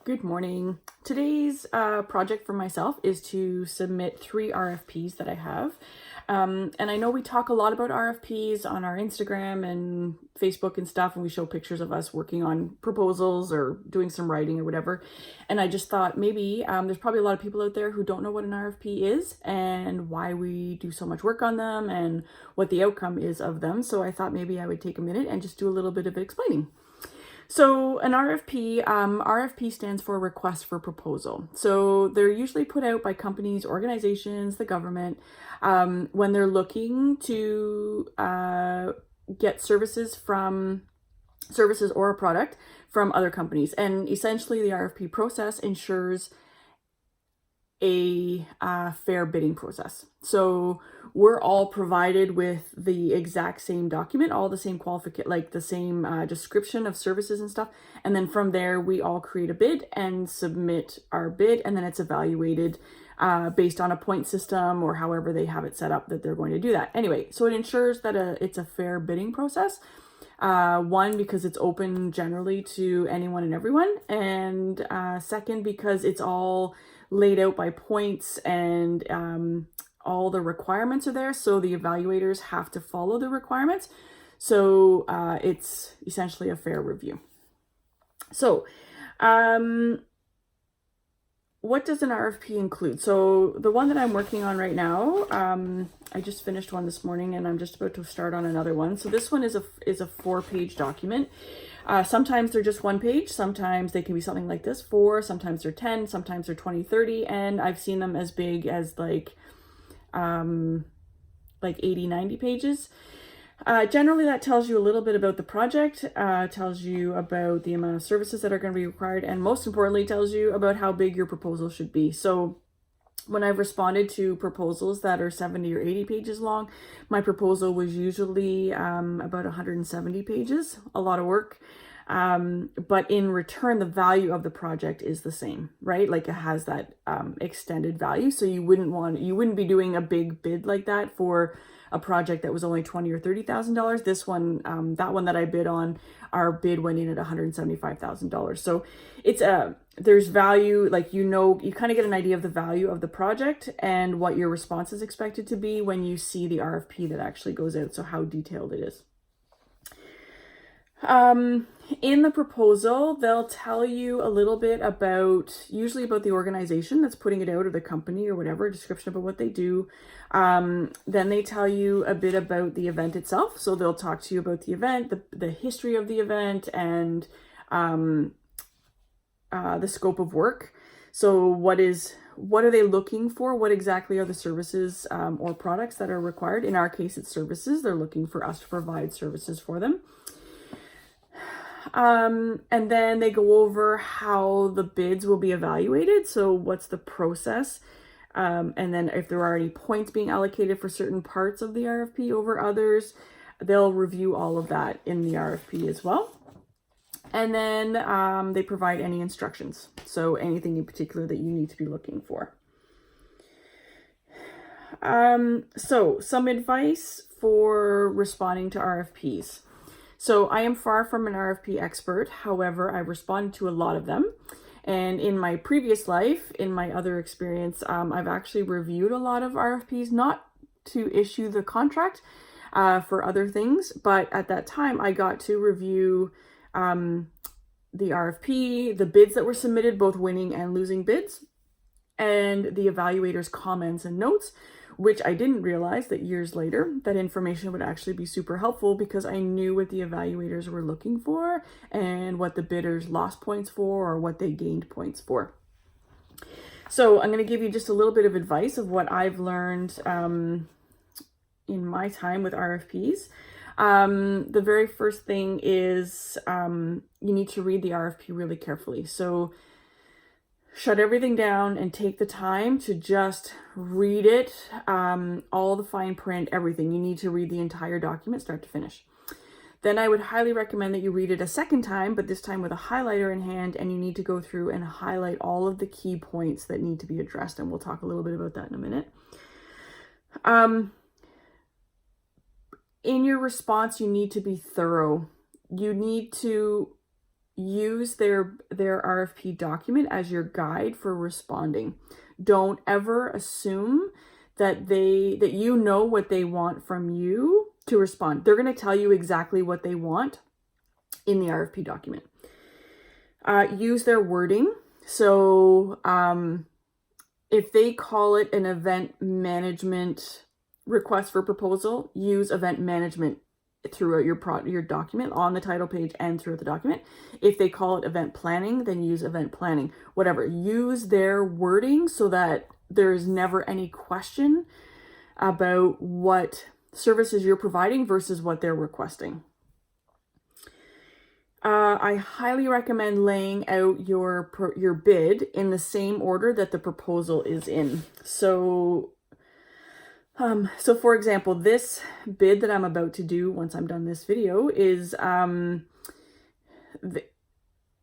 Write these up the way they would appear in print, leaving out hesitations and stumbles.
Good morning. Today's project for myself is to submit 3 RFPs that I have. And I know we talk a lot about RFPs on our Instagram and Facebook and stuff, and we show pictures of us working on proposals or doing some writing or whatever. And I just thought maybe there's probably a lot of people out there who don't know what an RFP is and why we do so much work on them and what the outcome is of them. So I thought maybe I would take a minute and just do a little bit of explaining. So an RFP stands for request for proposal. So they're usually put out by companies, organizations, the government, when they're looking to get services or a product from other companies. And essentially the RFP process ensures a fair bidding process. So we're all provided with the exact same document, all the same like the same description of services and stuff. And then from there, we all create a bid and submit our bid, and then it's evaluated based on a point system or however they have it set up that they're going to do that. Anyway, so it ensures that it's a fair bidding process. One, because it's open generally to anyone and everyone. And second, because it's all laid out by points and all the requirements are there. So the evaluators have to follow the requirements. So it's essentially a fair review. So what does an RFP include? So the one that I'm working on right now, I just finished one this morning and I'm just about to start on another one. So this one is a 4-page document. Sometimes they're just 1 page. Sometimes they can be something like this, 4, sometimes they're 10, sometimes they're 20, 30. And I've seen them as big as like 80, 90 pages. Generally, that tells you a little bit about the project, tells you about the amount of services that are going to be required, and most importantly, tells you about how big your proposal should be. So when I've responded to proposals that are 70 or 80 pages long, my proposal was usually about 170 pages, a lot of work. But in return, the value of the project is the same, right? Like it has that extended value. So you wouldn't be doing a big bid like that for a project that was only $20,000 or $30,000. This one, that one that I bid on, our bid went in at $175,000. So it's there's value, like, you kind of get an idea of the value of the project and what your response is expected to be when you see the RFP that actually goes out. So how detailed it is. In the proposal, they'll tell you a little bit usually about the organization that's putting it out, or the company or whatever, a description about what they do. Then they tell you a bit about the event itself. So they'll talk to you about the event, the history of the event, and the scope of work. So what are they looking for? What exactly are the services or products that are required? In our case, it's services. They're looking for us to provide services for them. And then they go over how the bids will be evaluated. So what's the process? And then if there are any points being allocated for certain parts of the RFP over others, they'll review all of that in the RFP as well. And then they provide any instructions. So anything in particular that you need to be looking for. So some advice for responding to RFPs. So I am far from an RFP expert. However, I've responded to a lot of them. And in my previous life, in my other experience, I've actually reviewed a lot of RFPs, not to issue the contract for other things, but at that time I got to review the RFP, the bids that were submitted, both winning and losing bids, and the evaluator's comments and notes, which I didn't realize that years later that information would actually be super helpful, because I knew what the evaluators were looking for and what the bidders lost points for or what they gained points for. So I'm going to give you just a little bit of advice of what I've learned in my time with RFPs. The very first thing is you need to read the RFP really carefully. So shut everything down and take the time to just read it, all the fine print, everything. You need to read the entire document, start to finish. Then I would highly recommend that you read it a second time, but this time with a highlighter in hand, and you need to go through and highlight all of the key points that need to be addressed. And we'll talk a little bit about that in a minute. In your response, you need to be thorough. You need to use their RFP document as your guide for responding. Don't ever assume that you know what they want from you to respond. They're going to tell you exactly what they want in the RFP document. Use their wording. So if they call it an event management request for proposal, use event management throughout your document, on the title page and throughout the document. If they call it event planning, then use event planning. Whatever. Use their wording so that there's never any question about what services you're providing versus what they're requesting. I highly recommend laying out your bid in the same order that the proposal is in. So for example, this bid that I'm about to do once I'm done this video is,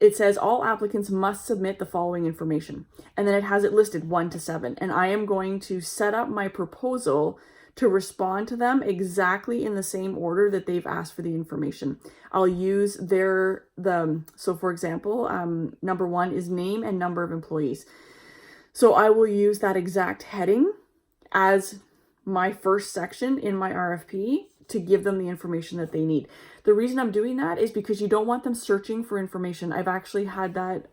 it says all applicants must submit the following information. And then it has it listed 1 to 7. And I am going to set up my proposal to respond to them exactly in the same order that they've asked for the information. I'll use so for example, number 1 is name and number of employees. So I will use that exact heading as my first section in my RFP to give them the information that they need. The reason I'm doing that is because you don't want them searching for information. I've actually had that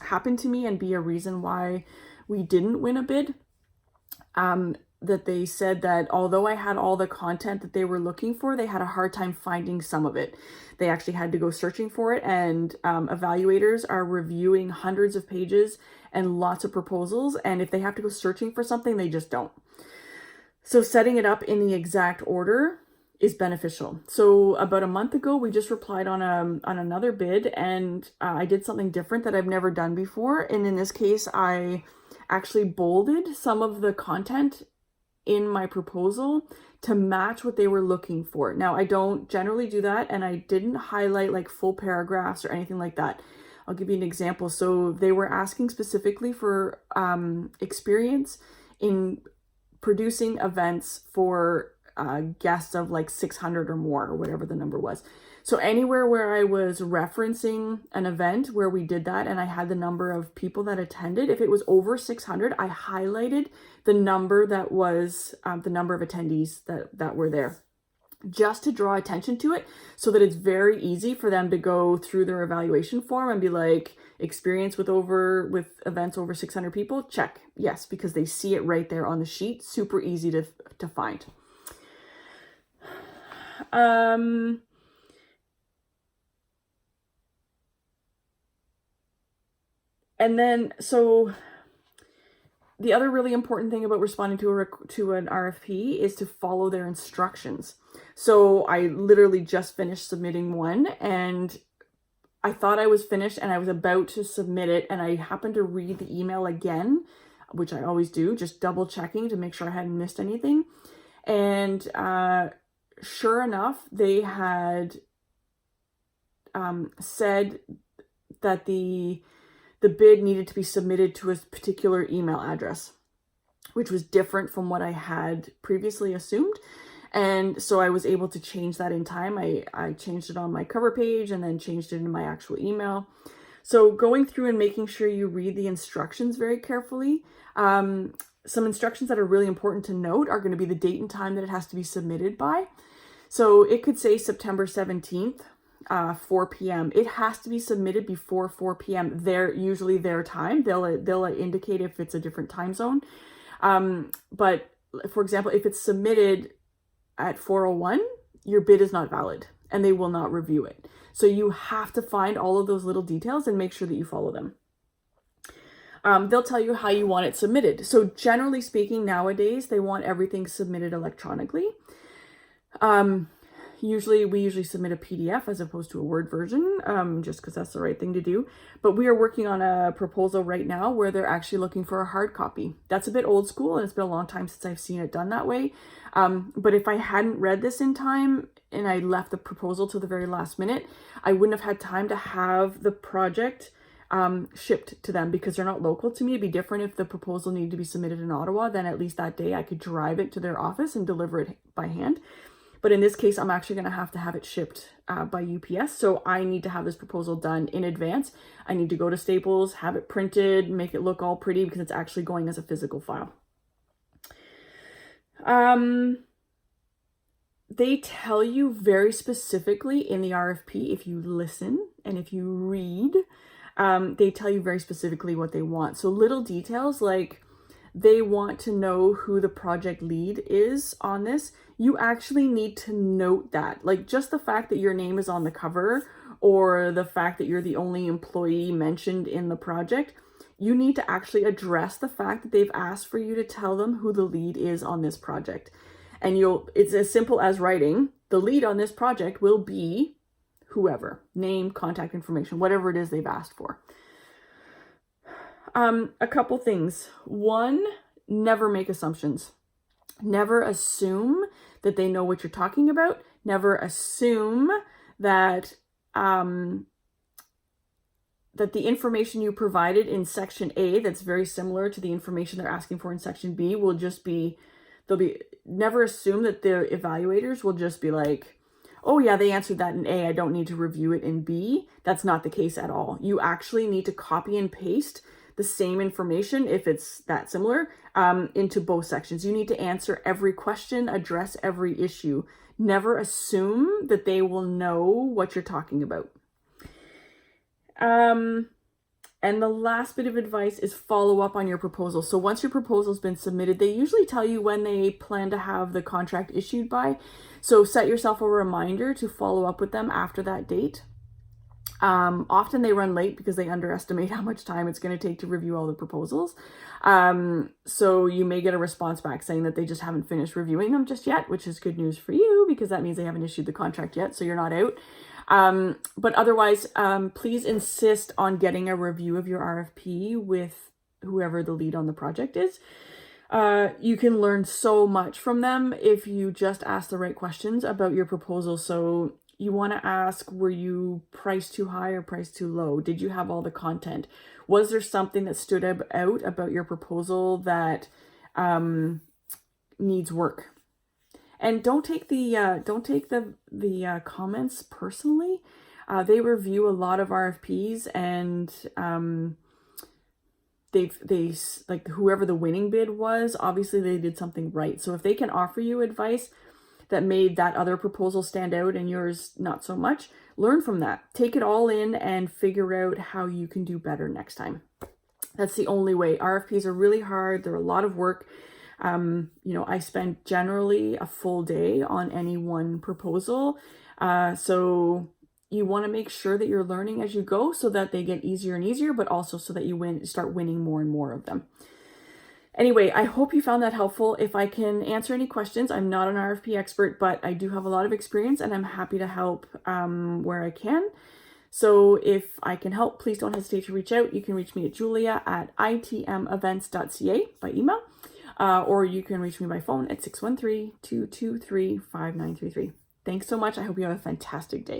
happen to me and be a reason why we didn't win a bid. That they said that although I had all the content that they were looking for, they had a hard time finding some of it. They actually had to go searching for it, and evaluators are reviewing hundreds of pages and lots of proposals, and if they have to go searching for something, they just don't. So setting it up in the exact order is beneficial. So about a month ago, we just replied on another bid, and I did something different that I've never done before. And in this case, I actually bolded some of the content in my proposal to match what they were looking for. Now, I don't generally do that, and I didn't highlight like full paragraphs or anything like that. I'll give you an example. So they were asking specifically for experience in producing events for guests of like 600 or more, or whatever the number was. So anywhere where I was referencing an event where we did that and I had the number of people that attended, if it was over 600, I highlighted the number that was the number of attendees that were there, just to draw attention to it, so that it's very easy for them to go through their evaluation form and be like, experience with events over 600 people, check. Yes, because they see it right there on the sheet. Super easy to find. And then, so the other really important thing about responding to an RFP is to follow their instructions. So I literally just finished submitting one, and I thought I was finished and I was about to submit it, and I happened to read the email again, which I always do, just double checking to make sure I hadn't missed anything. And sure enough, they had said that the bid needed to be submitted to a particular email address, which was different from what I had previously assumed. And so I was able to change that in time. I changed it on my cover page and then changed it in my actual email. So going through and making sure you read the instructions very carefully. Some instructions that are really important to note are going to be the date and time that it has to be submitted by. So it could say September 17th, 4 p.m. It has to be submitted before 4 p.m. Usually their time. They'll indicate if it's a different time zone. But for example, if it's submitted at 4:01, your bid is not valid and they will not review it. So you have to find all of those little details and make sure that you follow them. They'll tell you how you want it submitted. So generally speaking, nowadays, they want everything submitted electronically. We usually submit a PDF as opposed to a Word version, just because that's the right thing to do. But we are working on a proposal right now where they're actually looking for a hard copy. That's a bit old school, and it's been a long time since I've seen it done that way. But if I hadn't read this in time and I left the proposal to the very last minute, I wouldn't have had time to have the project shipped to them, because they're not local to me. It'd be different if the proposal needed to be submitted in Ottawa. Then at least that day I could drive it to their office and deliver it by hand. But in this case, I'm actually going to have it shipped by UPS. So I need to have this proposal done in advance. I need to go to Staples, have it printed, make it look all pretty because it's actually going as a physical file. They tell you very specifically in the RFP, if you listen and if you read, they tell you very specifically what they want. So little details like they want to know who the project lead is on this. You actually need to note that. Like just the fact that your name is on the cover or the fact that you're the only employee mentioned in the project, you need to actually address the fact that they've asked for you to tell them who the lead is on this project. And it's as simple as writing, the lead on this project will be whoever, name, contact information, whatever it is they've asked for. A couple things. One, never make assumptions. Never assume that they know what you're talking about. Never assume that that the information you provided in section A that's very similar to the information they're asking for in section B will just be, never assume that the evaluators will just be like, oh yeah, they answered that in A, I don't need to review it in B. That's not the case at all. You actually need to copy and paste the same information, if it's that similar, into both sections. You need to answer every question, address every issue. Never assume that they will know what you're talking about. And the last bit of advice is follow up on your proposal. So once your proposal's been submitted, they usually tell you when they plan to have the contract issued by. So set yourself a reminder to follow up with them after that date. Often they run late because they underestimate how much time it's going to take to review all the proposals. So you may get a response back saying that they just haven't finished reviewing them just yet, which is good news for you because that means they haven't issued the contract yet, so you're not out. But otherwise, please insist on getting a review of your RFP with whoever the lead on the project is. You can learn so much from them if you just ask the right questions about your proposal. So you want to ask, were you priced too high or priced too low? Did you have all the content? Was there something that stood out about your proposal that needs work? And don't take the comments personally. They review a lot of RFPs, and they like whoever the winning bid was, obviously they did something right. So if they can offer you advice that made that other proposal stand out and yours not so much, learn from that. Take it all in and figure out how you can do better next time. That's the only way. RFPs are really hard. They're a lot of work. I spend generally a full day on any one proposal. So you want to make sure that you're learning as you go so that they get easier and easier, but also so that you start winning more and more of them. Anyway, I hope you found that helpful. If I can answer any questions, I'm not an RFP expert, but I do have a lot of experience and I'm happy to help where I can. So if I can help, please don't hesitate to reach out. You can reach me at julia@itmevents.ca by email, or you can reach me by phone at 613-223-5933. Thanks so much. I hope you have a fantastic day.